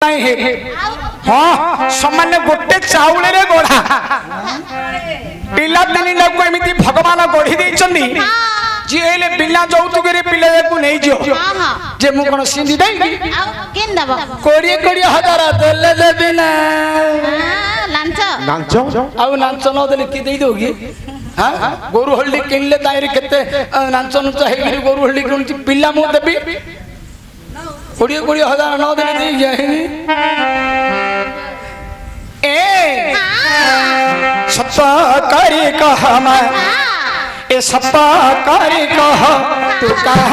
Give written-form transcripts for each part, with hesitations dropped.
हाँ सामान्य गोटे चाउल रे गोढ़ा पिला दिन एमती भगवान गढ़ी देइछन्नी जी एले बिना जौतुक रे पिला को नै जो जे मु कोन सिंधी दई केन दब कोड़ी कोड़ी हजार देले देबी ना लांच लांच आउ लांच न देले की देई दोगी हां गोरु हल्दी किनले ताइरे केते लांच न चाहे गोरु हल्दी कोन पिला मु देबी कोड़ी कोड़ी हजार न देले देई जाहिनी ए सत्ता करी कहमा ए सत्ता करी कह तू कह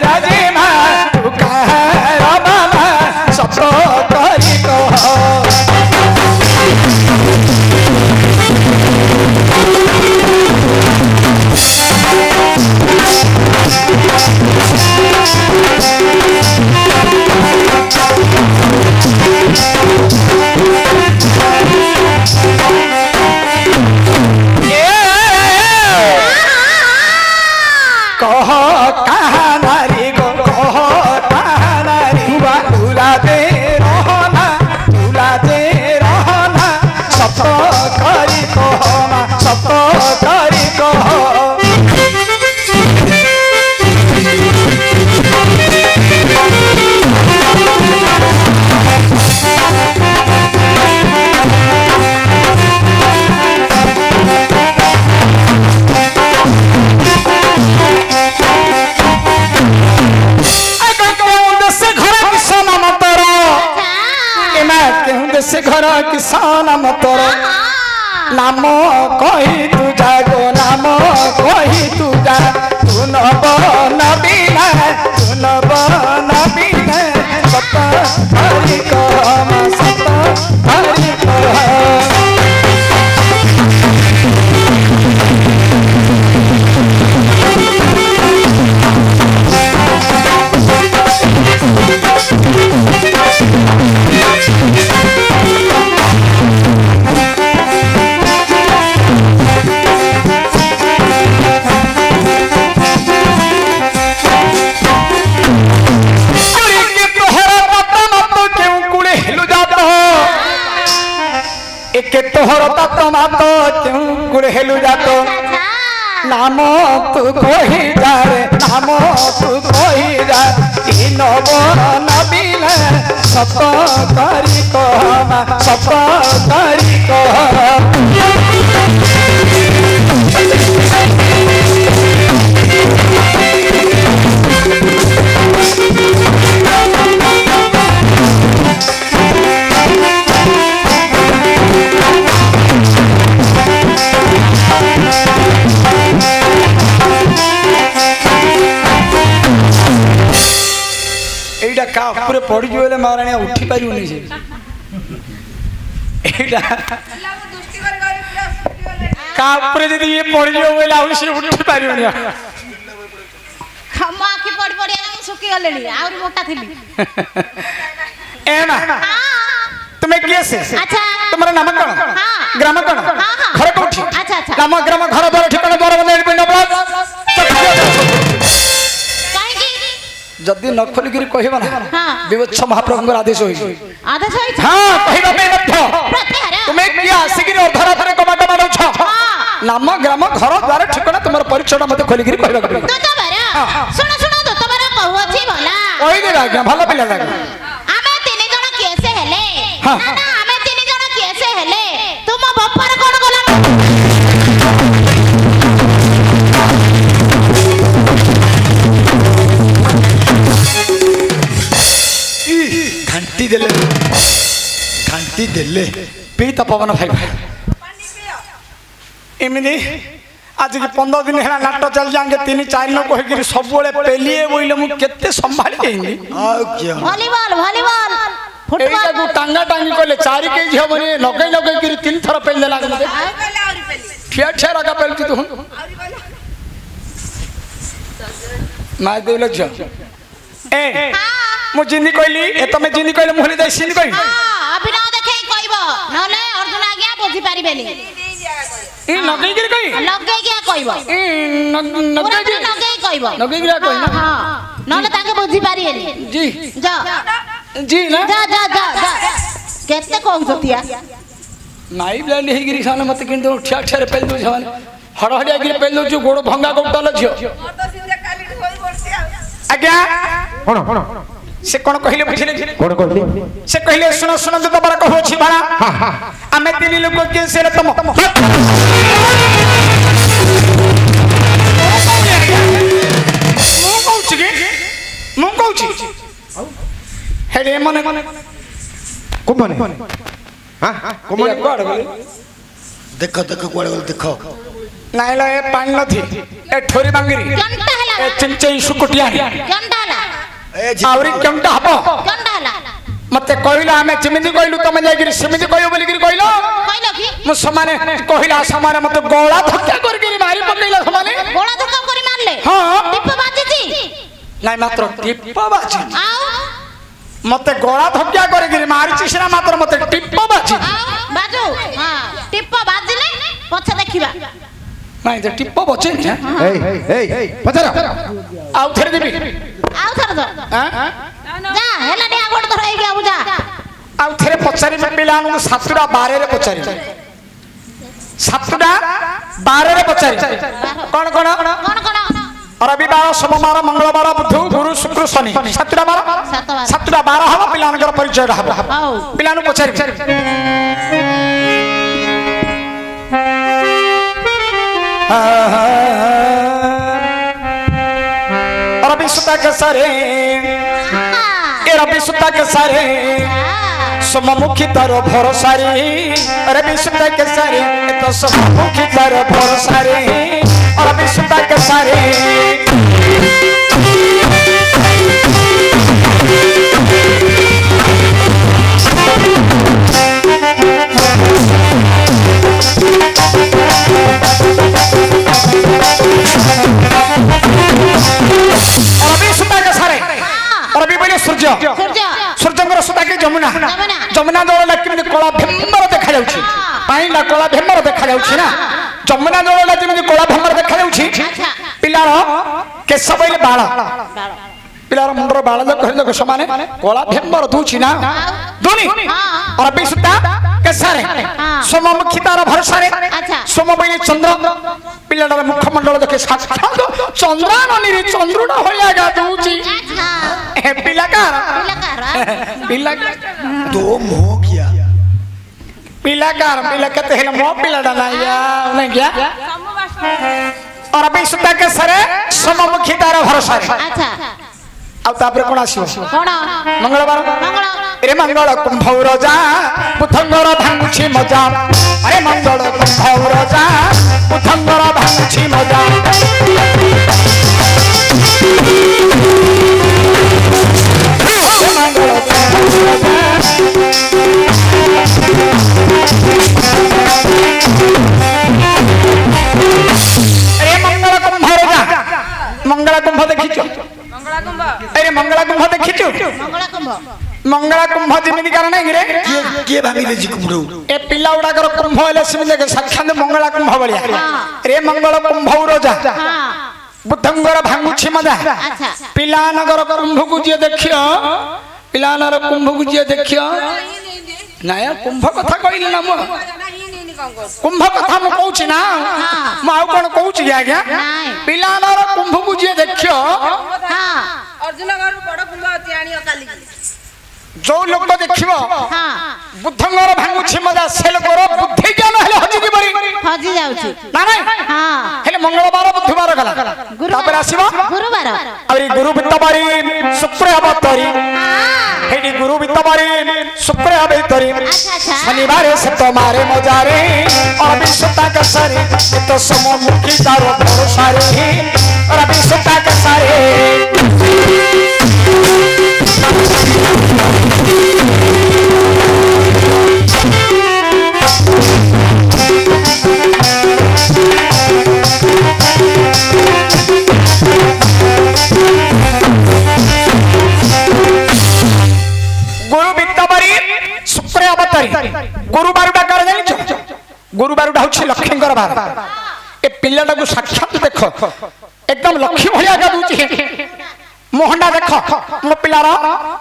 राजे मां तू कह रामा सत्ता करी कह कह कहा नारी गो कह कहा नारी तुला दे रहना सत करी कहना सत करी कह से घर किसान मतर नाम कही तू जागो नाम कही तू जा तू नबीना सत हरि कह सत हरि कह के तोहर तत मात क्यों गुड़ हेलु जातो नाम तू कही जा रे नाम तू कही जा ई नव नबीन सत करी कह सत करी कह पूरे पड़ी जो महाराणी उठी पारिबनी से एटा का पूरे यदि ये पड़ी जो बोले आ से उठी पारिबनी हम आखि पड़ी पड़ी हम सुकी गलेनी और मोटा थिली ए ना तुम्हें किए से अच्छा तुम्हारा नाम कौन हां ग्राम कौन घर कोठी अच्छा अच्छा नाम ग्राम घर द्वार ठिकाना द्वार बंद पिंड प्लस जदि न खोली गिरी कहबा ना विवत्स महाप्रभुଙ୍କର आदेश होई हां कहबा पे मध्य तुम्हें किया आसिगिरी अधरा धरे कमाटा मारू छ नाम ग्राम घर द्वार ठिकाना तुमर परिचय मते खोली गिरी कहबा के दोतबारा सुनो दोतबारा कहू अछि भला ओइ दे आज्ञा भला पिला लागे आमे तीन जण केसे हेले ना आमे तीन जण केसे हेले तुम बप्पर कोन गला घंटी देले पीता पवन भाई एमनी आज की 15 दिन है नाट चल जाएंगे 3-4 लोग कह सब पेलिए बोले मु केते संभाली देंगे वॉलीबॉल फुटबॉल को टांगा टांगी कहले 4 केजी हबनी लगे 3 थर पेल देला ठिया ठिया रगा पेलती तू माय देले छ ए मु जिंदी कहली ए तमे जिंदी कहले मोहली दे सिंदी कहि हां अभिनव देखे कहबो नले अर्जुन आज्ञा बुझी पारिबेनी ए नगई गिर कहि लगई क्या कहबो ए नगई कहबो नगई गिरा कहि ना हां नले ताके बुझी पारिएनी जी जा जी ना जा जा जा जा केते कहउछतिया नाई ब्लैंड हे गिरी साने मत किंतु ठिया ठिया रे पेल दो जवान हड़हड़िया गिरी पेल दो जो गोड़ भंगा गोटल झियो आज्ञा कोन से कोन कहिले बुझिले कोन कहली से कहिले सुनो सुनो तो बड़ा कहू छी बड़ा हमें तीन लोग के से तुम मु कहू छी हेडे मने कुमने हां कुमने कोड बोले देखो देखो कोड बोले देखो नाइ ल ए पानी नथी ए ठोरी बांगरी कंटा हला ए चिंचई सुकुटिया कंटा हला ए आवरी केमटा हबो कंटा हला मते कहिला हमें चिमिदी कहिलु तमे जाय गिरी सिमिदी कहियो बोली गिरी कहिलो कहलो की मु समाने कहिला समाने मते गोळा धक्का कर गिरी मारी पकइला समाने गोला धक्का करी मारले हां टिप बाजीची नाइ मात्र टिप बाजी आउ मते गोळा धक्का कर गिरी मारी चिसरा मात्र मते टिप बाजी बाजू हां टिप बाजिले पछ देखिबा नाइ तो टिप बचे ए पचरा आउ थरे देबी आउ थर दो हां जा हेला डे आगोड धर हेगी आउ जा आउ थरे पचारी पिलानु सातुडा 12 रे पचारी सातुडा 12 रे पचारी कोन कोन कोन कोन रविवार सोमवार मंगलवार बुध गुरु शुक्र शनि सातुडा 12 सातुडा 12 हबो पिलानकर परिचय हबो हाउ पिलानु पचारी रवि सुता के सारे ए रवि सुता के सारे सममुखी तर भरोसारी रवि सुता के सारे ए तो सममुखी तर भरोसारी रवि सुता के सारे रवि सुता के सारे रवि बोले सूर्य सूर्य सूर्यंकर सुता के जमुना जमुना जल लक्ष्मी कला भेम्बर देखा जाउछि पानी ला कला भेम्बर देखा जाउछि ना जमुना जल लक्ष्मी कला भेम्बर देखा जाउछि पिलार केस बइले बाळ पिलार मुंडर बाळ ज कहले को समान कला भेम्बर दुछि ना दोनी रवि सुता के सारे सोममुखी तार भरोसा रे सोम बइले चंद्र पिलार मुखमंडल देखे साक्षात चंद्राननी रे चंद्रुडा होया गा दुछि ए पिलाकार पिलाकार दो मोह किया पिलाकार पिला कहते हैं मो पिला डाला या नहीं क्या और अभी सुता के सरे सममुखी तार भरोसा रे अच्छा अब तापर कोन आसीबो कोन मंगलवार मंगल रे मंगल कुंभौर जा पुथंगर भांगुछि मजा अरे मंगल कुंभौर जा पुथंगर भांगुछि मजा मंगल कुंभौर जा मंगला कुंभ देखिছো अरे मंगला कुंभ देखिছো मंगला कुंभ जिमिति कारण नहीं रे के भाभी ले जी कुमड़ो ए पिला उडा कर कुंभ हेले सिमिति के साक्षात मंगला कुंभ बलिया रे मंगल कुंभ उरोजा बुद्धंगर भांगुछि मजा पिला नगर कुंभ को जे देखियो पिला नगर कुंभ को जे देखियो नया कुंभ कथा कइले ना मो कुंभ कथा मु कहूछि ना मु आउ कोन कहूछि आज्ञा पिलानर कुंभ को जे देखियो हां अर्जुन घर बड़ कुंभ अतियाणी अकाली जो लोक देखिबो हां बुद्धंगर भांगुछि मजा से लोकर बुद्धि ज्ञान हेले हजि दिबरी हजि जाउछि ना नहीं हां हेले मंगलवार बुधवार गला तापर आसीबो गुरुवार अरे गुरु बितबारी शुक्र अवतरी हेडी गुरु बितबारी शुक्र अवतरी शनिवार से तुम्हारे मजारे और विश्वता का सारे तो सममुखी तारो भरोसा रे और विश्वता का सारे गुरु बितबारी शुक्र अवतरी गुरुवार डाकर जानिछ गुरुवार डाउछि लक्ष्मीकर बार ए पिल्लाटा को साक्षात देखो एकदम लक्ष्मी भलिया का दूची मोहंडा देख मो पिलार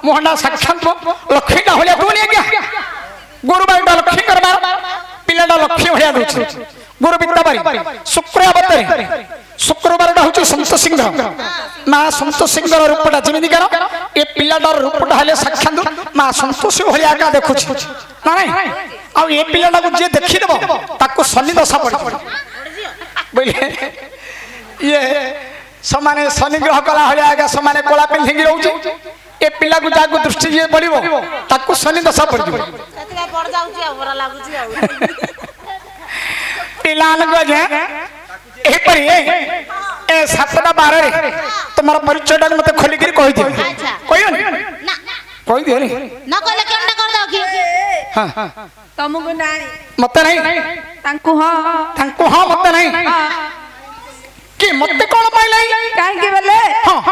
मोहंडा साक्षात लक्ष्मीटा भलिया कोनी आज्ञा गुरुबारटा लक्ष्मी करबार पिलाटा लक्ष्मी भलिया दोछ गुरु विद्याबारी शुक्रवारटा होची संत सिंह मां संत सिंह रूपटा जेमिति कर ए पिलाटार रूपटा हले साक्षात मां संतोषी भलिया का देखुछ ना नहीं आ ए पिलाटा को जे देखि देबो ताको शनि दशा पड़ बोले ये समाने शनि ग्रह कला हलिया का समाने कोला पिंधिंगी रहउची ए पिला को जाको दृष्टि जे पड़िबो ताको शनि दशा पड़ जिवो सतका पड़ जाउची आ बरा लागुची आ पिलान को जे ए परी ए 7:12 रे तुम्हारा परिचय टा मते खोली कर कहि दियो कहियो ना कहि दियो नी ना कहले केमटा कर दो की हां तमको नाही मते नहीं तांको हां मते नहीं कि मते कोन पाइलै काहे के बोले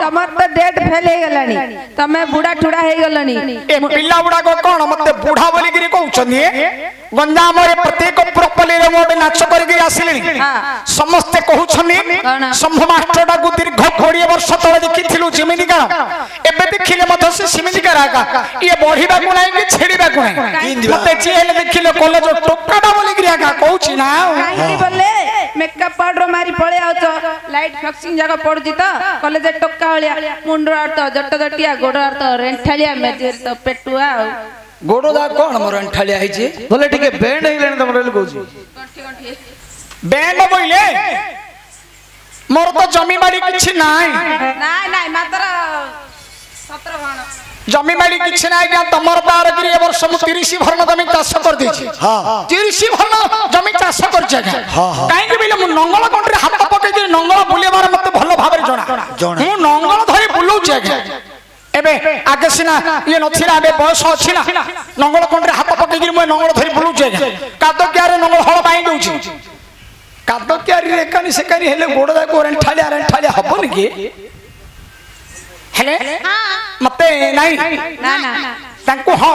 तमर तो डेट फेल हे गलानी तमे बुढ़ा ठुडा हे गलानी ए पिल्ला बुढ़ा को कोन मते बुढ़ा बोली गिरी कहउछनी गंजाम रे प्रत्येक प्रोपली रे मोटे नाच करि गिरी आसिलेनी समस्त कहउछनी शंभु मास्टर टा को दीर्घ 20 वर्ष तळे देखिथिलु जिमिनि का एबे देखिले मध से सिमिनि का ये बढ़िबा को नाही कि छेड़िबा को नाही मते जे हेले देखिले कॉलेज टोकाडा बोली गिरी का कहउछि ना काहे के बोले मेकअप पाउडर मारी पळे आउछ लाइट फिक्सिंग जगह पड़ुची तो कॉलेज टोका वालिया मुंडो अर्थ जट जटिया गोड़ अर्थ रेंठालिया मेजेर तो पेटुआ गोड़ो दा कोन मोर अंठालिया है जे बोले ठीक है बैंड हेलेन तमरे ल कहू बैंड बोइले मोर तो जमी बाड़ी किछि नाय नाय मात्र 17 भाण जमी बाड़ी किछि नाय क्या तमर तार गिरी ए वर्ष मु 30 भरण जमी चाष कर देछि हां 30 भरण जमी चाष कर जगह काहे के बिले मु नंगल कंट्री हाथ पके जे नंगल बुलेबार मते भलो भाबरे जणा मु नंगल धरि बुलौ जगह एबे आगे सिना ये नथिरा बे बयस अछि ना नंगल कंट्री हाथ पके गिरी मु नंगल धरि बुलौ जगह कादो क्यारे नंगल हळ बाई दउछि कादो क्यारी रे कानी से कानी हेले गोड़ दा को रेंठालिया हबन के हेले हां मते नहीं ना तांको हां